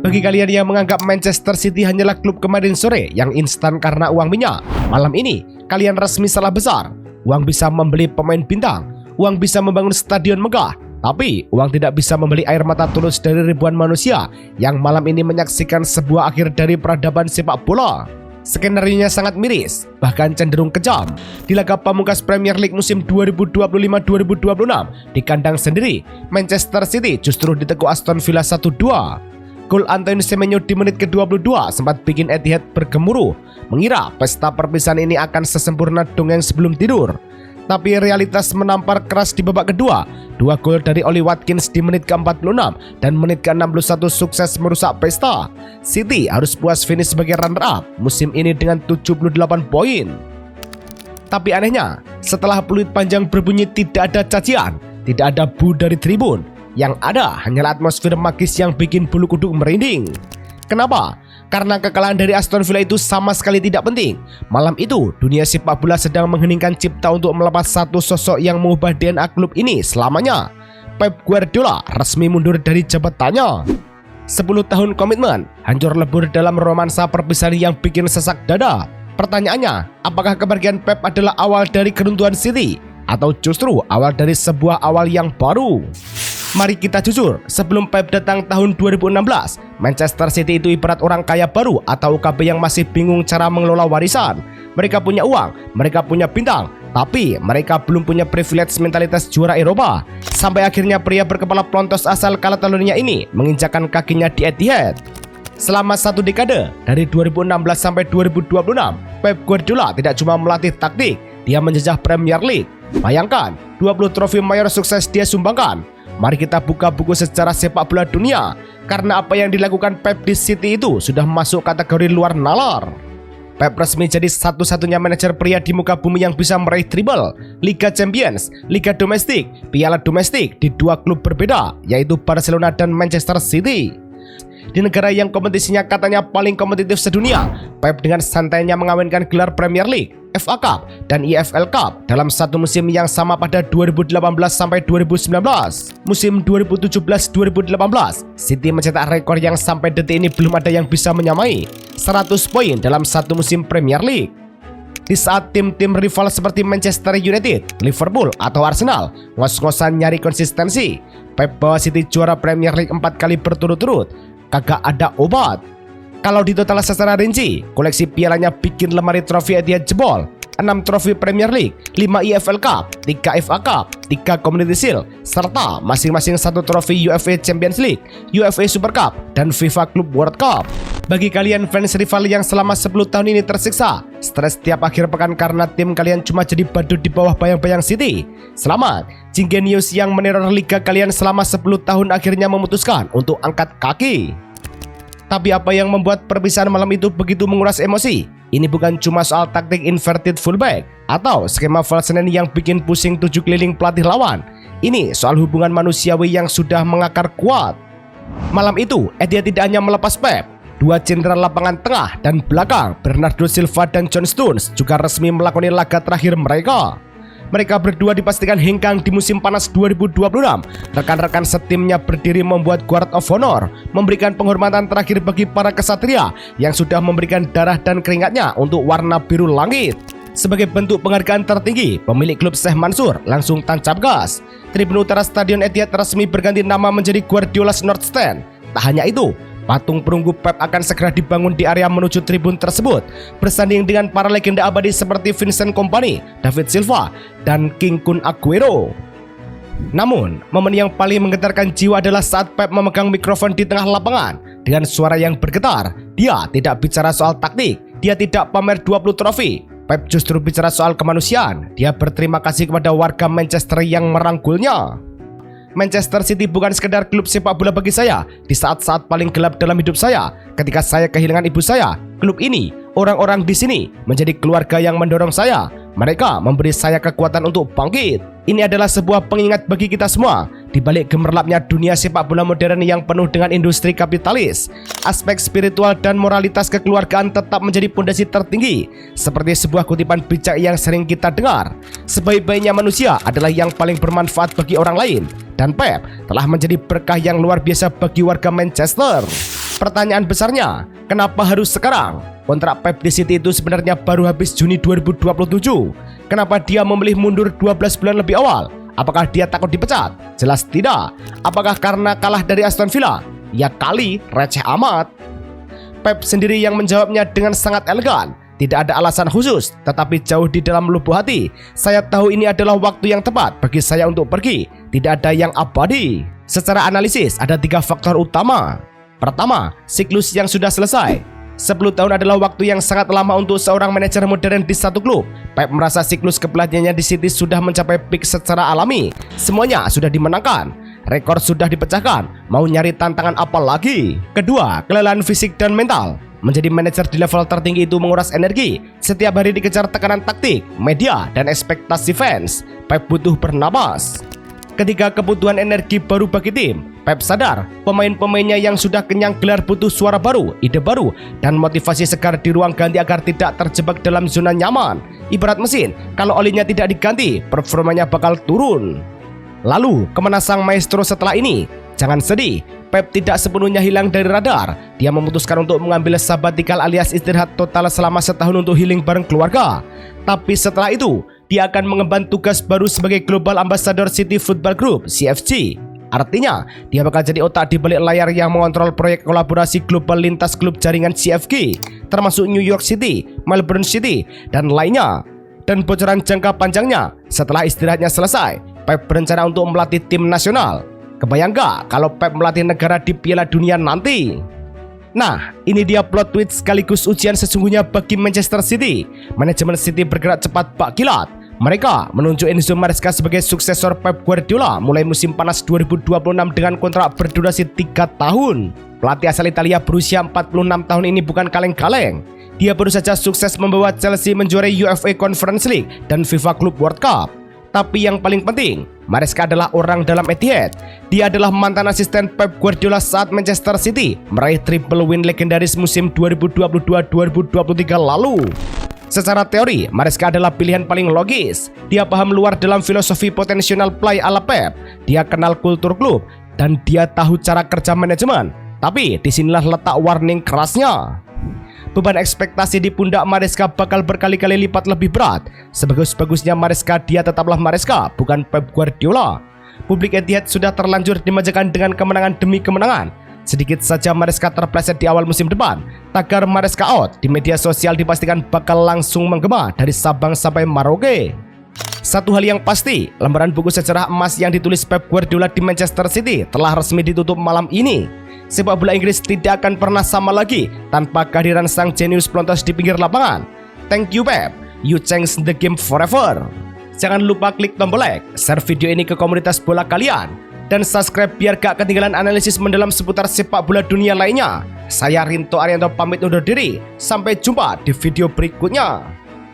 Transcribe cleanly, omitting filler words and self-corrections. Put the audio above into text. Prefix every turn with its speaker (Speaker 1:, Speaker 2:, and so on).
Speaker 1: Bagi kalian yang menganggap Manchester City hanyalah klub kemarin sore yang instan karena uang minyak, malam ini kalian resmi salah besar. Uang bisa membeli pemain bintang, uang bisa membangun stadion megah, tapi uang tidak bisa membeli air mata tulus dari ribuan manusia yang malam ini menyaksikan sebuah akhir dari peradaban sepak bola. Skenario-nya sangat miris, bahkan cenderung kejam. Di laga pamungkas Premier League musim 2025-2026 di kandang sendiri, Manchester City justru ditekuk Aston Villa 1-2. Gol Antoine Semenyo di menit ke-22 sempat bikin Etihad bergemuruh, mengira pesta perpisahan ini akan sesempurna dongeng sebelum tidur. Tapi realitas menampar keras di babak kedua. Dua gol dari Oli Watkins di menit ke-46 dan menit ke-61 sukses merusak pesta. City harus puas finish sebagai runner-up musim ini dengan 78 poin. Tapi anehnya, setelah peluit panjang berbunyi tidak ada cacian, tidak ada bu dari tribun. Yang ada hanyalah atmosfer magis yang bikin bulu kuduk merinding. Kenapa? Karena kekalahan dari Aston Villa itu sama sekali tidak penting. Malam itu, dunia sepak bola sedang mengheningkan cipta untuk melepas satu sosok yang mengubah DNA klub ini selamanya. Pep Guardiola resmi mundur dari jabatannya. 10 tahun komitmen hancur lebur dalam romansa perpisahan yang bikin sesak dada. Pertanyaannya, apakah kepergian Pep adalah awal dari keruntuhan City? Atau justru awal dari sebuah awal yang baru? Mari kita jujur, sebelum Pep datang tahun 2016, Manchester City itu ibarat orang kaya baru atau UKB yang masih bingung cara mengelola warisan. Mereka punya uang, mereka punya bintang, tapi mereka belum punya privilege mentalitas juara Eropa. Sampai akhirnya pria berkepala plontos asal Catalonia ini menginjakkan kakinya di Etihad. Selama satu dekade, dari 2016 sampai 2026, Pep Guardiola tidak cuma melatih taktik, dia menjajah Premier League. Bayangkan, 20 trofi mayor sukses dia sumbangkan. Mari kita buka buku sejarah sepak bola dunia, karena apa yang dilakukan Pep di City itu sudah masuk kategori luar nalar. Pep resmi jadi satu-satunya manajer pria di muka bumi yang bisa meraih treble, Liga Champions, Liga Domestik, Piala Domestik di dua klub berbeda, yaitu Barcelona dan Manchester City. Di negara yang kompetisinya katanya paling kompetitif sedunia, Pep dengan santainya mengawinkan gelar Premier League, FA Cup, dan EFL Cup dalam satu musim yang sama pada 2018 sampai 2019. Musim 2017-2018, City mencetak rekor yang sampai detik ini belum ada yang bisa menyamai, 100 poin dalam satu musim Premier League. Di saat tim-tim rival seperti Manchester United, Liverpool, atau Arsenal ngos-ngosan nyari konsistensi, Pep bawa City juara Premier League 4 kali berturut-turut. Kagak ada obat. Kalau ditotal secara rinci, koleksi pialanya bikin lemari trofi Etihad jebol. 6 trofi Premier League, 5 EFL Cup, 3 FA Cup, 3 Community Shield, serta masing-masing 1 trofi UEFA Champions League, UEFA Super Cup, dan FIFA Club World Cup. Bagi kalian fans rival yang selama 10 tahun ini tersiksa, stres tiap akhir pekan karena tim kalian cuma jadi badut di bawah bayang-bayang City, selamat. Jingenius yang meneror liga kalian selama 10 tahun akhirnya memutuskan untuk angkat kaki. Tapi apa yang membuat perpisahan malam itu begitu menguras emosi? Ini bukan cuma soal taktik inverted fullback atau skema false nine yang bikin pusing 7 keliling pelatih lawan. Ini soal hubungan manusiawi yang sudah mengakar kuat. Malam itu, Etihad tidak hanya melepas Pep. Dua jenderal lapangan tengah dan belakang, Bernardo Silva dan John Stones, juga resmi melakoni laga terakhir mereka. Mereka berdua dipastikan hengkang di musim panas 2026. Rekan-rekan setimnya berdiri membuat guard of honor, memberikan penghormatan terakhir bagi para kesatria yang sudah memberikan darah dan keringatnya untuk warna biru langit. Sebagai bentuk penghargaan tertinggi, pemilik klub Sheikh Mansour langsung tancap gas. Tribun utara Stadion Etihad resmi berganti nama menjadi Guardiola's North Stand. Tak hanya itu, patung perunggu Pep akan segera dibangun di area menuju tribun tersebut, bersanding dengan para legenda abadi seperti Vincent Kompany, David Silva, dan King Kun Aguero. Namun, momen yang paling menggetarkan jiwa adalah saat Pep memegang mikrofon di tengah lapangan. Dengan suara yang bergetar, dia tidak bicara soal taktik, dia tidak pamer 20 trofi. Pep justru bicara soal kemanusiaan. Dia berterima kasih kepada warga Manchester yang merangkulnya. Manchester City bukan sekedar klub sepak bola bagi saya di saat-saat paling gelap dalam hidup saya. Ketika saya kehilangan ibu saya, klub ini, orang-orang di sini menjadi keluarga yang mendorong saya. Mereka memberi saya kekuatan untuk bangkit. Ini adalah sebuah pengingat bagi kita semua. Di balik gemerlapnya dunia sepak bola modern yang penuh dengan industri kapitalis, aspek spiritual dan moralitas kekeluargaan tetap menjadi pondasi tertinggi. Seperti sebuah kutipan bijak yang sering kita dengar, sebaik-baiknya manusia adalah yang paling bermanfaat bagi orang lain. Dan Pep telah menjadi berkah yang luar biasa bagi warga Manchester. Pertanyaan besarnya, kenapa harus sekarang? Kontrak Pep di City itu sebenarnya baru habis Juni 2027. Kenapa dia memilih mundur 12 bulan lebih awal? Apakah dia takut dipecat? Jelas tidak. Apakah karena kalah dari Aston Villa? Ya kali, receh amat. Pep sendiri yang menjawabnya dengan sangat elegan. Tidak ada alasan khusus, tetapi jauh di dalam lubuk hati, saya tahu ini adalah waktu yang tepat bagi saya untuk pergi. Tidak ada yang abadi. Secara analisis, ada 3 faktor utama. Pertama, siklus yang sudah selesai. 10 tahun adalah waktu yang sangat lama untuk seorang manajer modern di satu klub. Pep merasa siklus kepelatihannya di City sudah mencapai peak secara alami. Semuanya sudah dimenangkan, rekor sudah dipecahkan, mau nyari tantangan apa lagi? Kedua, kelelahan fisik dan mental. Menjadi manajer di level tertinggi itu menguras energi. Setiap hari dikejar tekanan taktik, media, dan ekspektasi fans. Pep butuh bernapas. Ketika kebutuhan energi baru bagi tim, Pep sadar pemain-pemainnya yang sudah kenyang gelar butuh suara baru, ide baru, dan motivasi segar di ruang ganti agar tidak terjebak dalam zona nyaman. Ibarat mesin, kalau olinya tidak diganti, performanya bakal turun. Lalu, kemana sang maestro setelah ini? Jangan sedih, Pep tidak sepenuhnya hilang dari radar. Dia memutuskan untuk mengambil sabbatical alias istirahat total selama setahun untuk healing bareng keluarga. Tapi setelah itu, dia akan mengemban tugas baru sebagai Global Ambassador City Football Group (CFG). Artinya, dia bakal jadi otak di balik layar yang mengontrol proyek kolaborasi global lintas klub jaringan CFG, termasuk New York City, Melbourne City, dan lainnya. Dan bocoran jangka panjangnya, setelah istirahatnya selesai, Pep berencana untuk melatih tim nasional. Kebayang gak kalau Pep melatih negara di Piala Dunia nanti? Nah, ini dia plot twist sekaligus ujian sesungguhnya bagi Manchester City. Manajemen City bergerak cepat bak kilat. Mereka menunjuk Enzo Maresca sebagai suksesor Pep Guardiola mulai musim panas 2026 dengan kontrak berdurasi 3 tahun. Pelatih asal Italia berusia 46 tahun ini bukan kaleng-kaleng. Dia baru saja sukses membawa Chelsea menjuarai UEFA Conference League dan FIFA Club World Cup. Tapi yang paling penting, Maresca adalah orang dalam Etihad. Dia adalah mantan asisten Pep Guardiola saat Manchester City meraih triple win legendaris musim 2022-2023 lalu. Secara teori, Maresca adalah pilihan paling logis. Dia paham luar dalam filosofi potensial play ala Pep. Dia kenal kultur klub dan dia tahu cara kerja manajemen. Tapi disinilah letak warning kerasnya. Beban ekspektasi di pundak Maresca bakal berkali-kali lipat lebih berat. Sebagus-bagusnya Maresca, dia tetaplah Maresca, bukan Pep Guardiola. Publik Etihad sudah terlanjur dimanjakan dengan kemenangan demi kemenangan. Sedikit saja Maresca terpleset di awal musim depan, tagar Maresca out di media sosial dipastikan bakal langsung menggema dari Sabang sampai Merauke. Satu hal yang pasti, lembaran buku sejarah emas yang ditulis Pep Guardiola di Manchester City telah resmi ditutup malam ini. Sepak bola Inggris tidak akan pernah sama lagi tanpa kehadiran sang jenius pelontos di pinggir lapangan. Thank you Pep, you changed the game forever. Jangan lupa klik tombol like, share video ini ke komunitas bola kalian, dan subscribe biar gak ketinggalan analisis mendalam seputar sepak bola dunia lainnya. Saya Rinto Arianto pamit undur diri, sampai jumpa di video berikutnya.